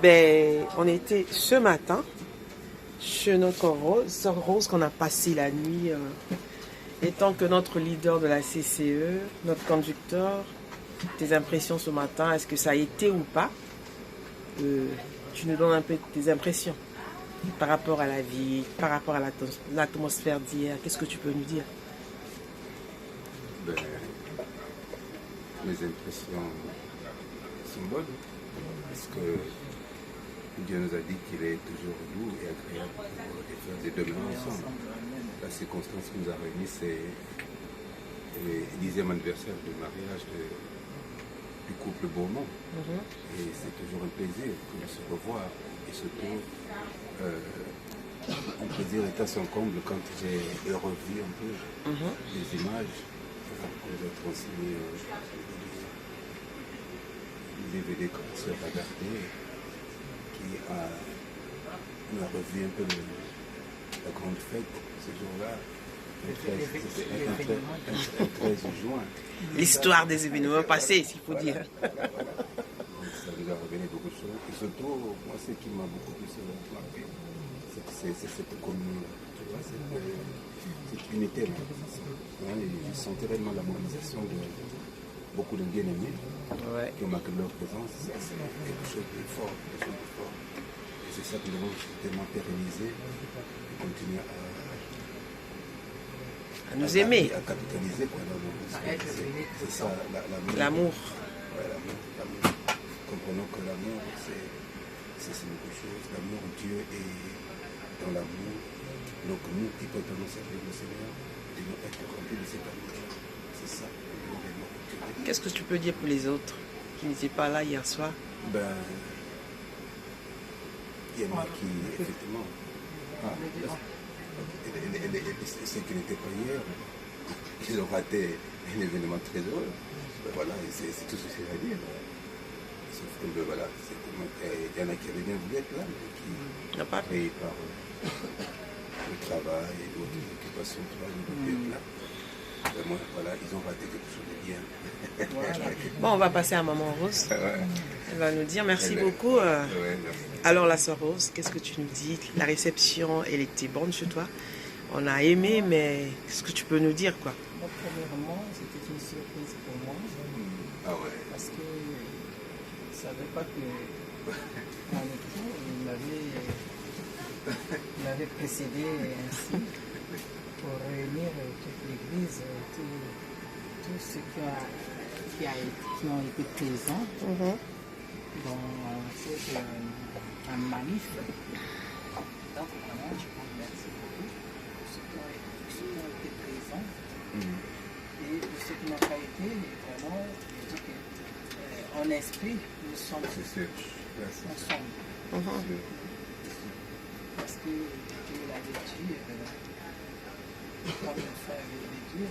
Ben, on était ce matin chez notre sœur Rose qu'on a passé la nuit, étant que notre leader de la CCE, notre conducteur. Tes impressions ce matin, est-ce que ça a été ou pas? Tu nous donnes un peu tes impressions par rapport à la vie, par rapport à l'atmosphère d'hier. Qu'est-ce que tu peux nous dire? Ben, mes impressions sont bonnes parce que Dieu nous a dit qu'il est toujours doux et agréable pour faire des demeures ensemble. La circonstance qui nous a réunis, c'est le 10e anniversaire du mariage du couple Beaumont. Et c'est toujours un plaisir de se revoir. Et surtout, un plaisir est à son comble quand j'ai revu un peu les images que j'ai transmis les DVD que ma soeur a gardé, qui a revu un peu la grande fête ce jour-là. Le 13 juin. L'histoire des événements passés, s'il faut dire. Ça nous a révélé beaucoup de choses. Et surtout, moi, ce qui m'a beaucoup plus marqué, c'est cette communion, tu vois, cette unité. Je sentais réellement la mobilisation de beaucoup de bien-aimés qui ont marqué leur présence. C'est quelque chose de fort, quelque chose de fort. Et c'est ça que nous devons tellement pérenniser et continuer à nous aimer. À capitaliser, quoi. C'est ça, l'amour. Ouais, l'amour. Comprenons que l'amour, c'est beaucoup de choses. L'amour, Dieu est dans l'amour. Donc nous qui prétendons servir le Seigneur, devons être remplis de cet amour. C'est ça. Qu'est-ce que tu peux dire pour les autres qui n'étaient pas là hier soir? Ben, il y en a qui, effectivement, ceux qui n'étaient pas hier, ils ont raté un événement très heureux. Ben voilà, c'est tout ce que j'ai à dire. Sauf que ben voilà, il y en a qui avaient bien voulu être là, mais qui n'ont pas payé par le travail et d'autres occupations, là. Ben moi, voilà, ils ont raté quelque chose de bien. Bon, on va passer à Maman Rose. Elle va nous dire merci beaucoup. Merci. Alors la sœur Rose, qu'est-ce que tu nous dis? La réception, elle était bonne chez toi? On a aimé, mais qu'est-ce que tu peux nous dire, quoi? Premièrement, c'était une surprise pour moi. Ah ouais. Parce que je ne savais pas que mon époux m'avait précédé ainsi pour réunir toute l'église, tous ceux qui ont été présents dans un manif. Donc vraiment, je vous remercie beaucoup pour ceux qui ont été présents. Et pour ceux qui n'ont pas été, vraiment, je dis qu'en esprit, nous sommes ensemble. Parce que Dieu l'avait dit, comme le frère avait dit,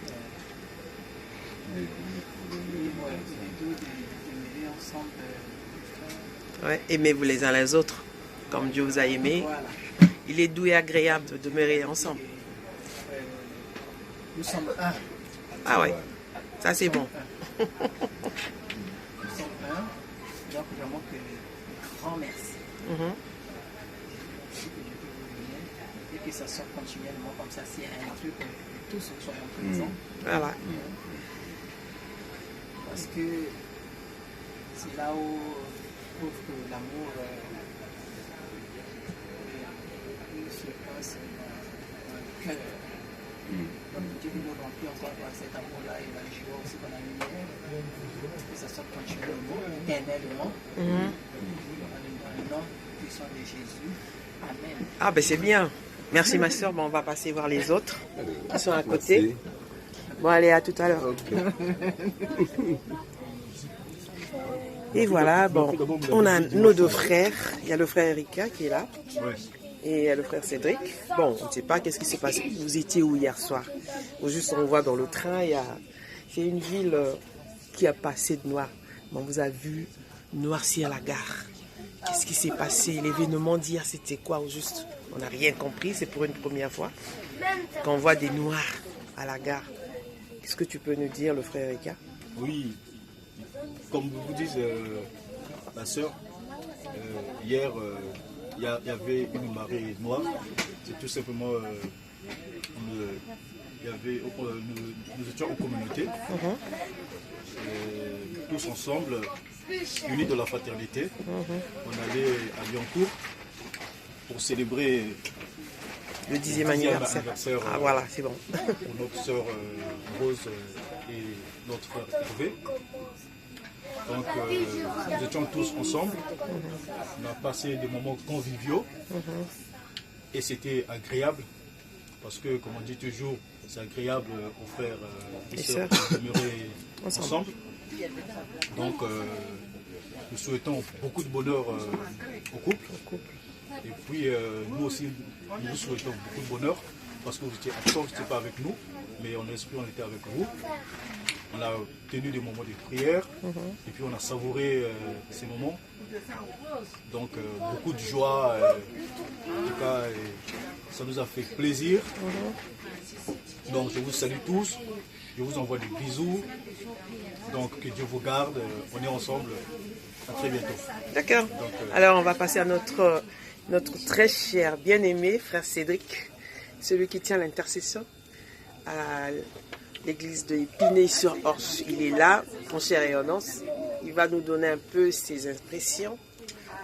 les deux demeurer ensemble. Ouais, aimez-vous les uns les autres, comme Dieu vous a aimé. Voilà. Il est doux et agréable de demeurer ensemble. Nous sommes un. Ah ouais, ça c'est bon. Nous sommes un. Donc vraiment que grand merci. Et que ça sorte continuellement comme ça, c'est un truc que tous soient présents. Voilà. Parce que c'est là où je trouve que l'amour se passe dans le cœur. Donc Dieu nous remplit encore par cet amour-là et la joie aussi qu'on a eu. Que ça sorte continuellement, éternellement. Dans le nom puissant de Jésus. Amen. Ah ben c'est bien. Merci ma soeur. Bon, on va passer voir les autres qui sont à côté. Merci. Bon, allez, à tout à l'heure. Et voilà, bon, on a nos deux frères. Il y a le frère Erika qui est là. Et il y a le frère Cédric. Bon, on ne sait pas qu'est-ce qui s'est passé. Vous étiez où hier soir? Juste, on voit dans le train, c'est une ville qui a passé de noir. On vous a vu noircir la gare. Qu'est-ce qui s'est passé? L'événement d'hier, c'était quoi au juste? On n'a rien compris, c'est pour une première fois qu'on voit des noirs à la gare. Qu'est-ce que tu peux nous dire, le frère Erika? Oui, comme vous dites, ma soeur, Hier, il y avait une marée noire. C'est tout simplement... nous étions en communauté, tous ensemble, unis de la fraternité. On allait à Liancourt pour célébrer le 10e anniversaire. Ah voilà, c'est bon. Pour notre sœur Rose et notre frère Hervé. Donc nous étions tous ensemble. On a passé des moments conviviaux et c'était agréable. Parce que, comme on dit toujours, c'est agréable aux frères et sœurs de demeurer ensemble. Donc, nous souhaitons beaucoup de bonheur au couple. Et puis, nous aussi, nous vous souhaitons beaucoup de bonheur. Parce que vous étiez absents, vous n'étiez pas avec nous. Mais en esprit, on était avec vous. On a tenu des moments de prière. Et puis, on a savouré ces moments. Donc, beaucoup de joie. En tout cas, ça nous a fait plaisir. Donc, je vous salue tous. Je vous envoie des bisous. Donc, que Dieu vous garde. On est ensemble. À très bientôt. D'accord. Alors, on va passer à notre très cher, bien-aimé frère Cédric, celui qui tient l'intercession à l'église de Épinay-sur-Orge. Il est là, mon cher Eonance. Il va nous donner un peu ses impressions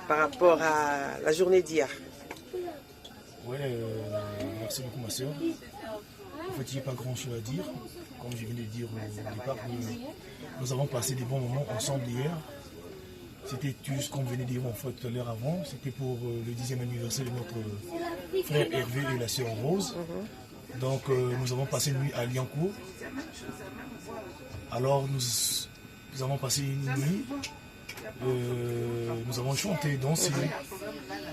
par rapport à la journée d'hier. Oui, merci beaucoup ma soeur. En fait, il n'y a pas grand chose à dire. Comme je venais de dire au départ, nous avons passé des bons moments ensemble hier. C'était tout ce qu'on venait de dire en fait tout à l'heure avant. C'était pour le 10e anniversaire de notre frère Hervé et la sœur Rose. Donc nous avons passé une nuit à Liancourt. Alors nous avons passé une nuit. Nous avons chanté, dansé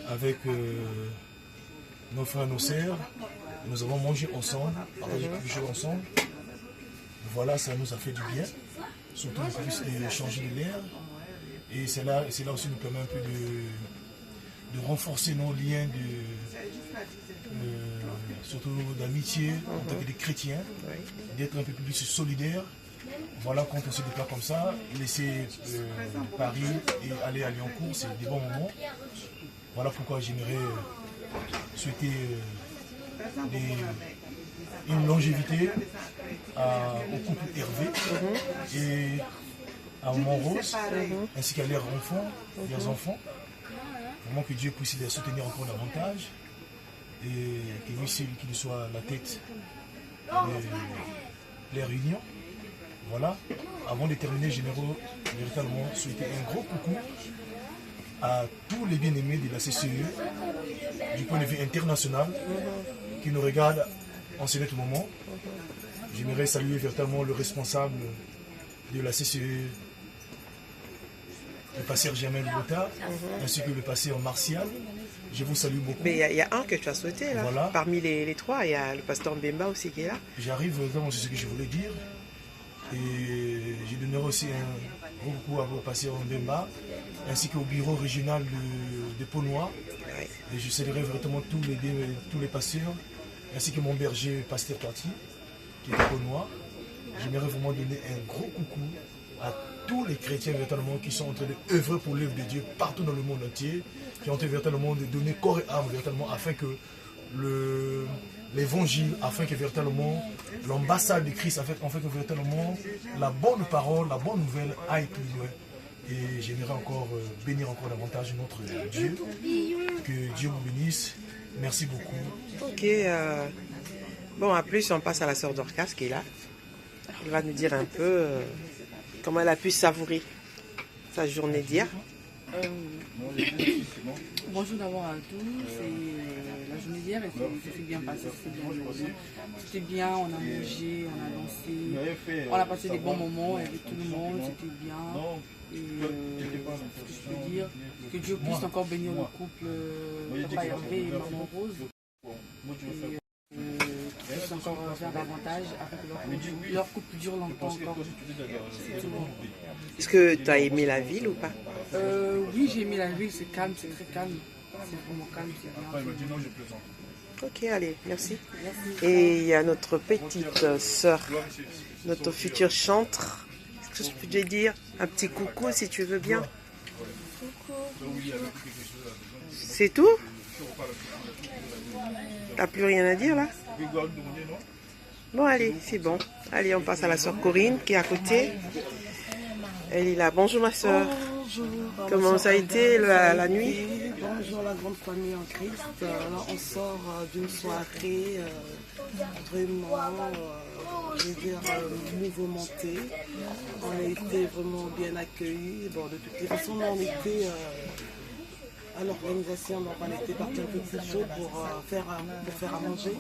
avec nos frères, nos sœurs. Nous avons mangé ensemble, partagé quelque chose ensemble. Voilà, ça nous a fait du bien. Surtout le plus de changer de l'air. Et c'est là aussi nous permet un peu de renforcer nos liens, surtout d'amitié en tant que des chrétiens, d'être un peu plus solidaires. Voilà, quand on se déplace comme ça, laisser Paris et aller à Liancourt, c'est des bons moments. Voilà pourquoi j'aimerais souhaiter une longévité au couple Hervé et à Maman Rose, ainsi qu'à leurs enfants. Vraiment que Dieu puisse les soutenir encore davantage et que lui, c'est lui qui soit la tête des réunions. Voilà. Avant de terminer, j'aimerais véritablement souhaiter un gros coucou à tous les bien-aimés de la CCE du point de vue international qui nous regardent en ce moment. J'aimerais saluer véritablement le responsable de la CCE, le pasteur Germain Bota, ainsi que le pasteur Martial. Je vous salue beaucoup. Mais il y a un que tu as souhaité là. Voilà. Parmi les trois, il y a le pasteur Mbemba aussi qui est là. J'arrive vraiment sur ce que je voulais dire. Et je donnerai aussi un gros coucou à vos pasteurs Mbemba, ainsi qu'au bureau régional de Pau-Noir. Ouais. Et je saluerai vraiment tous les pasteurs, ainsi que mon berger, pasteur Tati, qui est à Pau-Noir. J'aimerais vraiment donner un gros coucou à tous les chrétiens véritablement qui sont en train d'œuvrer pour l'œuvre de Dieu partout dans le monde entier, qui ont véritablement de donner corps et âme véritablement afin que l'évangile, afin que véritablement l'ambassade de Christ, afin que véritablement la bonne parole, la bonne nouvelle aille plus loin. Et j'aimerais encore bénir encore davantage notre Dieu. Que Dieu vous bénisse. Merci beaucoup. Ok. Bon, à plus, on passe à la sœur Dorcas qui est là. Elle va nous dire un peu comment elle a pu savourer sa journée d'hier. Bonjour d'abord à tous. La journée d'hier, elle s'est bien passée, c'était bien, on a mangé, on a dansé, on a passé des bons moments avec tout le monde, c'était bien. Et ce que je peux dire, que Dieu puisse encore bénir le couple Papa Hervé et Maman Rose. Puisse encore faire davantage afin que leur couple dure longtemps encore. Est-ce que tu as aimé la ville ou pas? Oui, j'ai aimé la ville, c'est calme, c'est très calme. C'est vraiment calme, c'est bien. Ok, allez, merci. Et il y a notre petite sœur, notre future chantre. Est-ce que je peux te dire un petit coucou si tu veux bien? Coucou. C'est tout? T'as plus rien à dire là? Bon, allez, c'est bon. Allez, on passe à la soeur Corinne qui est à côté. Elle est là. Bonjour ma soeur. Bonjour. Comment ça a été la nuit? Bonjour la grande famille en Christ. Là, on sort d'une soirée vraiment, je veux dire, mouvementée. On a été vraiment bien accueillis. Bon, de toutes les façons, on était à l'organisation, donc on était parti un peu plus tôt pour faire à manger.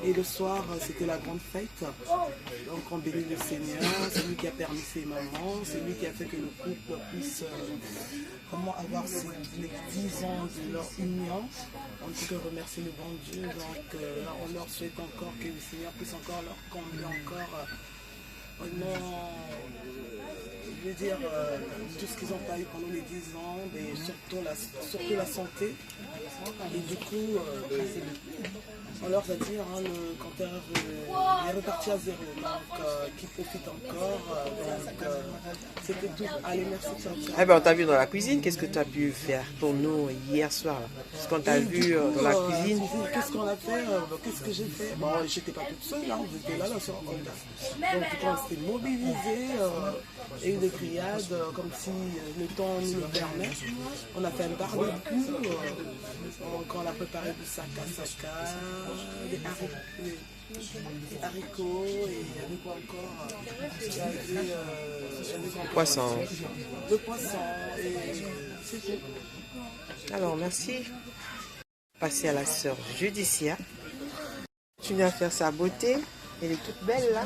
Et le soir, c'était la grande fête. Donc on bénit le Seigneur, c'est lui qui a permis ses mamans, c'est lui qui a fait que le couple puisse avoir les 10 ans de leur union. On peut remercier le bon Dieu. Donc on leur souhaite encore que le Seigneur puisse encore leur combler encore. Je veux dire, tout ce qu'ils ont pas eu pendant les 10 ans, mais surtout la santé. Et du coup, on leur a dit, le compteur est reparti à zéro, donc qu'ils profitent encore. Donc c'était tout. Allez, merci. Ah ben, on t'a vu dans la cuisine, qu'est-ce que tu as pu faire pour nous hier soir là? Ce qu'on t'a vu dans la cuisine. Qu'est-ce qu'on a fait? Qu'est-ce que j'ai fait? Bon, j'étais pas toute seule, on était là sur le compteur. Donc on s'était mobilisés, et une grillade, comme si le temps nous le permet. On a fait un barbecue, on a préparé du saka, des haricots, et avec quoi encore? Poisson. Le poisson, et c'est tout. Alors, merci. Passer à la sœur Judicia. Tu viens faire sa beauté. Elle est toute belle là.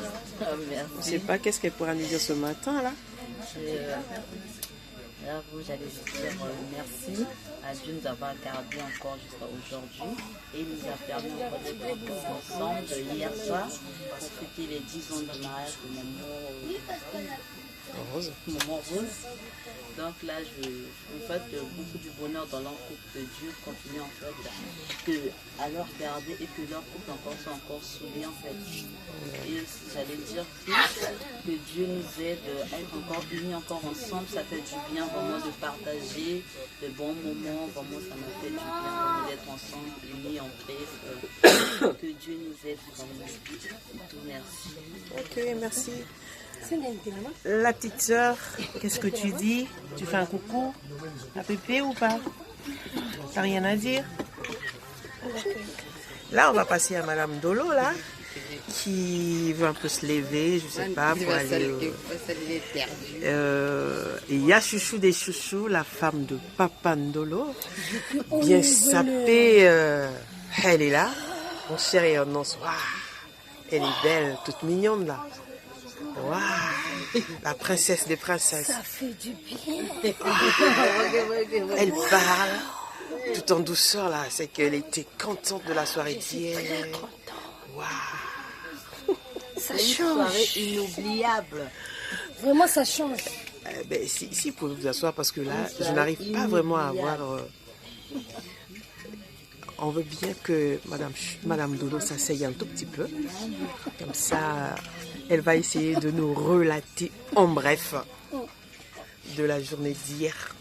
Merci. Je ne sais pas qu'est-ce qu'elle pourra nous dire ce matin là. Là, j'allais juste dire merci à Dieu de nous avoir gardés encore jusqu'à aujourd'hui et nous a permis encore d'être tous ensemble hier soir pour fêter les 10 ans de mariage de Maman Rose. Donc là, je vous souhaite beaucoup du bonheur dans leur couple, que Dieu continue en fait à leur garder et que leur couple soit encore soudé en fait. Et j'allais dire que Dieu nous aide à être encore unis encore ensemble, ça fait du bien vraiment de partager de bons moments, vraiment ça m'a fait du bien d'être ensemble, unis en Christ, que Dieu nous aide vraiment. Tout merci. Ok, merci. La petite sœur, qu'est-ce que tu dis? Tu fais un coucou à Pépé ou pas? T'as rien à dire? Là, on va passer à Madame Dolo, là, qui veut un peu se lever, je sais pas, pour aller... Et il y a Chouchou des Chouchous, la femme de Papa Ndolo, bien sapée, elle est là. Mon chéri, annonce, waouh, elle est belle, toute mignonne, là. Waouh, la princesse des princesses. Ça fait du bien. Elle parle tout en douceur là, c'est qu'elle était contente de la soirée d'hier. Waouh, Ça Une change. soirée inoubliable. Vraiment, ça change. Ben, si vous pouvez vous asseoir parce que là, je n'arrive pas vraiment à avoir. On veut bien que Madame Dodo s'asseye un tout petit peu. Comme ça, elle va essayer de nous relater en bref de la journée d'hier.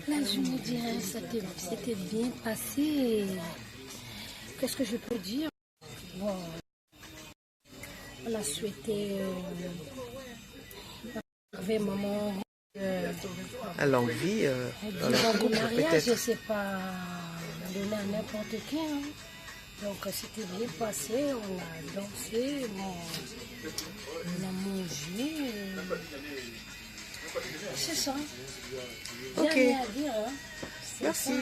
La journée d'hier, c'était bien passé. Qu'est-ce que je peux dire? Bon, on a souhaité maman À longue vie, dans leur du couple mariage, peut-être. c'est pas donné à n'importe qui. Hein. Donc c'était bien passé, on a dansé, on a mangé. C'est ça. Ok. Rien à dire, hein. Merci.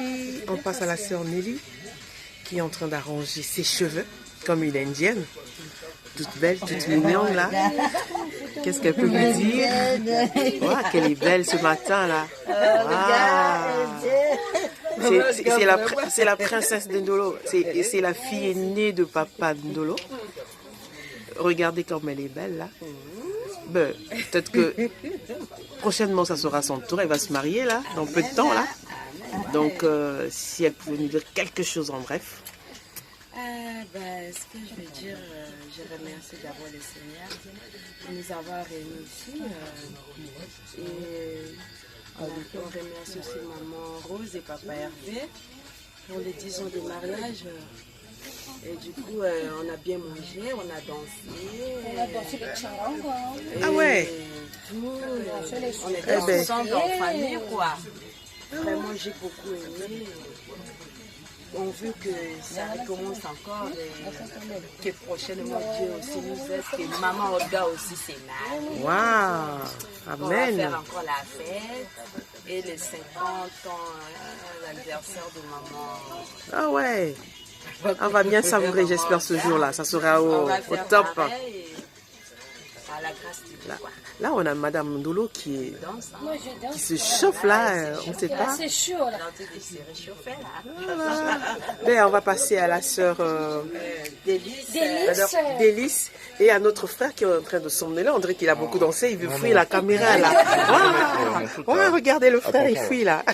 On passe à la sœur Nelly qui est en train d'arranger ses cheveux comme une indienne. Toute belle, toute mignonne là. Qu'est-ce qu'elle peut me dire? Wow, qu'elle est belle ce matin là. Wow. C'est la princesse de Ndolo. C'est la fille aînée de Papa Ndolo. Regardez comme elle est belle là. Ben, peut-être que prochainement ça sera son tour. Elle va se marier là, dans peu de temps là. Donc si elle pouvait nous dire quelque chose en bref. Ce que je veux dire, je remercie d'abord le Seigneur de nous avoir réunis ici. Et On remercie aussi maman Rose et papa Hervé pour les 10 ans de mariage. Et du coup, on a bien mangé, on a dansé. On a dansé le charanga. Ah ouais. On était ensemble en famille, quoi. Vraiment, j'ai beaucoup aimé. On veut que ça recommence encore, que prochainement Dieu aussi nous aide, que maman Olga aussi s'est mariée. Waouh. On va Amen. faire encore la fête et les 50 ans, l'anniversaire de maman. Ah ouais. On va bien savourer, j'espère, ce jour-là. Ça sera On va au faire top. pareil, à la grâce de Dieu. Là, on a Madame Ndolo qui Moi, je danse. se chauffe là. On ne sait pas. C'est chaud là. C'est réchauffé là. Voilà. Ben, on va passer à la sœur Délice. alors, Délice et à notre frère qui est en train de s'emmener là. On dirait qu'il a beaucoup dansé. Il veut fouiller la caméra là. Ah, regardez le frère, il fouille là.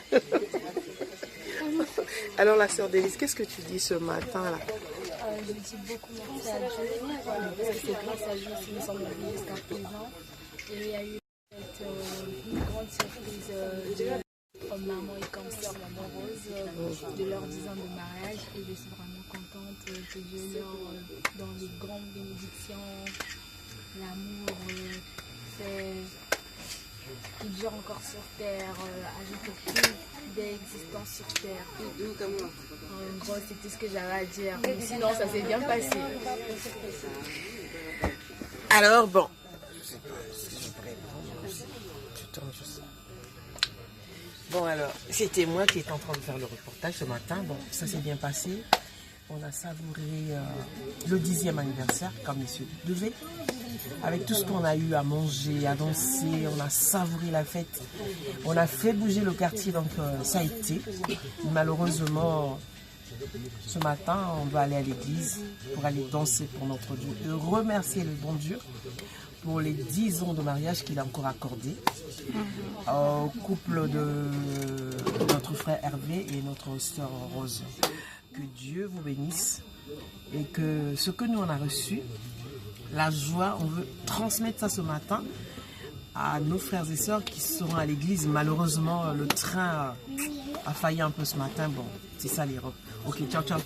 Alors la sœur Délice, qu'est-ce que tu dis ce matin là? Je dis beaucoup merci à Dieu, parce que c'est grâce à Dieu que nous sommes arrivés jusqu'à présent. Et il y a eu une grande surprise de maman et comme sœur, maman Rose, de leurs 10 ans de mariage. Et je suis vraiment contente que Dieu leur donne de grandes bénédictions, l'amour, qui dure encore sur terre, ajoute plus d'existence sur terre. En gros, c'était ce que j'avais à dire. Mais sinon, ça s'est bien passé. Alors bon. Bon alors, c'était moi qui étais en train de faire le reportage ce matin. Bon, ça s'est bien passé. On a savouré le 10e anniversaire, comme messieurs devaient. Avec tout ce qu'on a eu à manger, à danser, on a savouré la fête. On a fait bouger le quartier, donc ça a été. Malheureusement, ce matin, on doit aller à l'église pour aller danser pour notre Dieu. Et remercier le bon Dieu pour les 10 ans de mariage qu'il a encore accordé au couple de notre frère Hervé et notre sœur Rose. Que Dieu vous bénisse et que ce que nous on a reçu, la joie, on veut transmettre ça ce matin à nos frères et sœurs qui seront à l'église. Malheureusement, le train a failli un peu ce matin. Bon, c'est ça l'Europe. Ok, ciao, ciao.